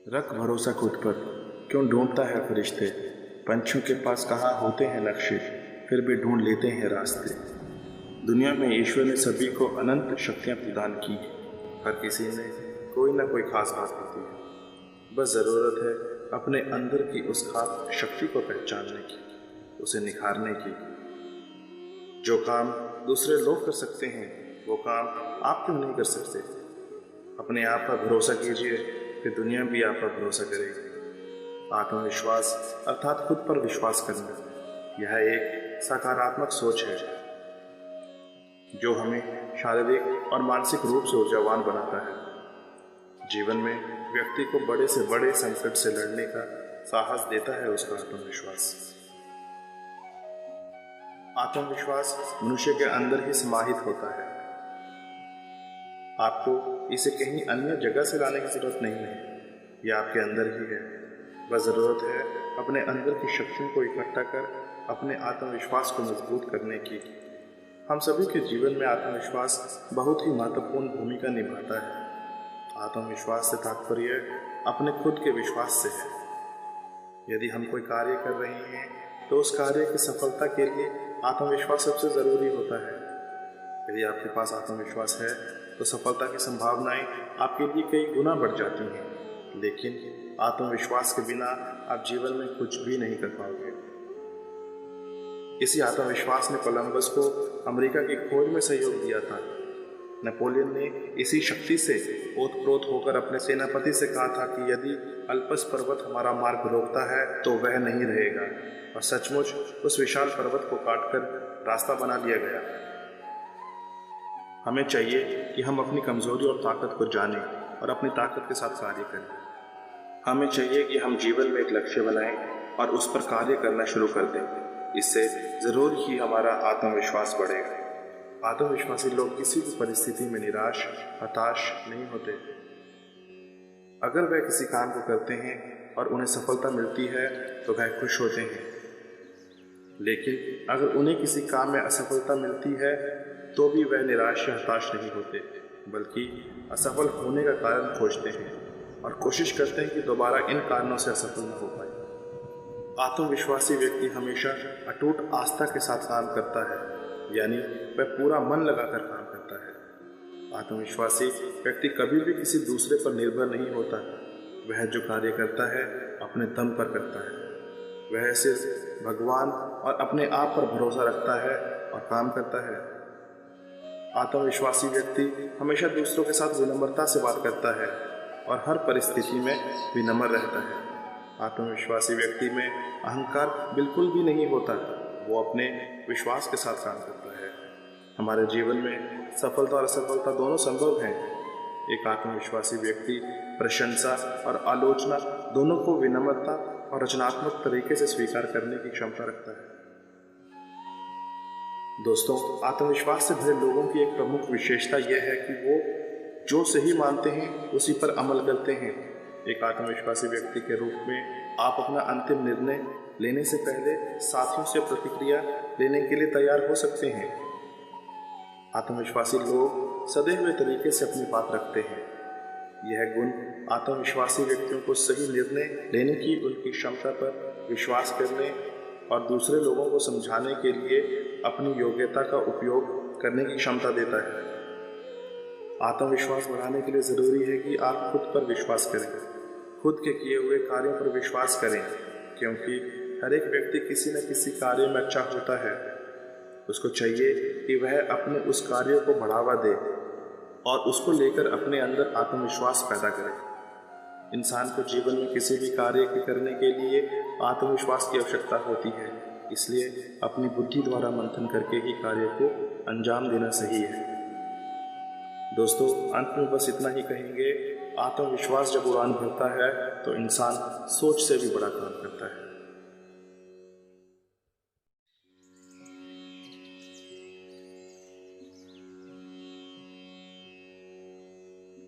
रख भरोसा खुद पर, क्यों ढूंढता है फरिश्ते। पंछियों के पास कहाँ होते हैं नक्शे, फिर भी ढूंढ लेते हैं रास्ते। दुनिया में ईश्वर ने सभी को अनंत शक्तियाँ प्रदान की, हर किसी में कोई ना कोई खास बात होती है। बस ज़रूरत है अपने अंदर की उस खास शक्ति को पहचानने की, उसे निखारने की। जो काम दूसरे लोग कर सकते हैं वो काम आप क्यों नहीं कर सकते। अपने आप पर भरोसा कीजिए, फिर दुनिया भी आप पर भरोसा करेगी। आत्मविश्वास अर्थात खुद पर विश्वास करना, यह एक सकारात्मक सोच है जो हमें शारीरिक और मानसिक रूप से ऊर्जावान बनाता है। जीवन में व्यक्ति को बड़े से बड़े संकट से लड़ने का साहस देता है उसका आत्मविश्वास। आत्मविश्वास मनुष्य के अंदर ही समाहित होता है। आपको इसे कहीं अन्य जगह से लाने की जरूरत नहीं है, यह आपके अंदर ही है। बस ज़रूरत है अपने अंदर की शक्तियों को इकट्ठा कर अपने आत्मविश्वास को मजबूत करने की। हम सभी के जीवन में आत्मविश्वास बहुत ही महत्वपूर्ण भूमिका निभाता है। आत्मविश्वास से तात्पर्य अपने खुद के विश्वास से है। यदि हम कोई कार्य कर रहे हैं तो उस कार्य की सफलता के लिए आत्मविश्वास सबसे ज़रूरी होता है। यदि आपके पास आत्मविश्वास है तो सफलता की संभावनाएं आपके लिए कई गुना बढ़ जाती हैं। लेकिन आत्मविश्वास के बिना आप जीवन में कुछ भी नहीं कर पाओगे। इसी आत्मविश्वास ने कोलंबस को अमेरिका की खोज में सहयोग दिया था। नेपोलियन ने इसी शक्ति से ओतप्रोत होकर अपने सेनापति से कहा था कि यदि अल्पस पर्वत हमारा मार्ग रोकता है तो वह नहीं रहेगा, और सचमुच उस विशाल पर्वत को काटकर रास्ता बना लिया गया। हमें चाहिए कि हम अपनी कमजोरी और ताकत को जानें और अपनी ताकत के साथ कार्य करें। हमें चाहिए कि हम जीवन में एक लक्ष्य बनाएं और उस पर कार्य करना शुरू कर दें। इससे जरूर ही हमारा आत्मविश्वास बढ़ेगा। आत्मविश्वासी लोग किसी भी परिस्थिति में निराश, हताश नहीं होते। अगर वह किसी काम को करते हैं और उन्हें सफलता मिलती है तो वह खुश होते हैं। लेकिन अगर उन्हें किसी काम में असफलता मिलती है तो भी वह निराश या हताश नहीं होते, बल्कि असफल होने का कारण खोजते हैं और कोशिश करते हैं कि दोबारा इन कारणों से असफल न हो पाए। आत्मविश्वासी व्यक्ति हमेशा अटूट आस्था के साथ काम करता है, यानी वह पूरा मन लगाकर काम करता है। आत्मविश्वासी व्यक्ति कभी भी किसी दूसरे पर निर्भर नहीं होता। वह जो कार्य करता है अपने दम पर करता है। वह सिर्फ भगवान और अपने आप पर भरोसा रखता है और काम करता है। आत्मविश्वासी व्यक्ति हमेशा दूसरों के साथ विनम्रता से बात करता है और हर परिस्थिति में विनम्र रहता है। आत्मविश्वासी व्यक्ति में अहंकार बिल्कुल भी नहीं होता। वो अपने विश्वास के साथ काम करता है। हमारे जीवन में सफलता और असफलता दोनों संभव हैं। एक आत्मविश्वासी व्यक्ति प्रशंसा और आलोचना दोनों को विनम्रता और रचनात्मक तरीके से स्वीकार करने की क्षमता रखता है। दोस्तों, आत्मविश्वास से भरे लोगों की एक प्रमुख विशेषता यह है कि वो जो सही मानते हैं उसी पर अमल करते हैं। एक आत्मविश्वासी व्यक्ति के रूप में आप अपना अंतिम निर्णय लेने से पहले साथियों से प्रतिक्रिया लेने के लिए तैयार हो सकते हैं। आत्मविश्वासी लोग सदे हुए तरीके से अपनी बात रखते हैं। यह गुण आत्मविश्वासी व्यक्तियों को सही निर्णय लेने की उनकी क्षमता पर विश्वास करने और दूसरे लोगों को समझाने के लिए अपनी योग्यता का उपयोग करने की क्षमता देता है। आत्मविश्वास बढ़ाने के लिए ज़रूरी है कि आप खुद पर विश्वास करें, खुद के किए हुए कार्यों पर विश्वास करें, क्योंकि हर एक व्यक्ति किसी न किसी कार्य में अच्छा होता है। उसको चाहिए कि वह अपने उस कार्य को बढ़ावा दे और उसको लेकर अपने अंदर आत्मविश्वास पैदा करे। इंसान को जीवन में किसी भी कार्य के करने के लिए आत्मविश्वास की आवश्यकता होती है। इसलिए अपनी बुद्धि द्वारा मंथन करके ही कार्य को अंजाम देना सही है। दोस्तों, अंत में बस इतना ही कहेंगे, आत्मविश्वास जब उड़ान भरता है तो इंसान सोच से भी बड़ा काम करता है।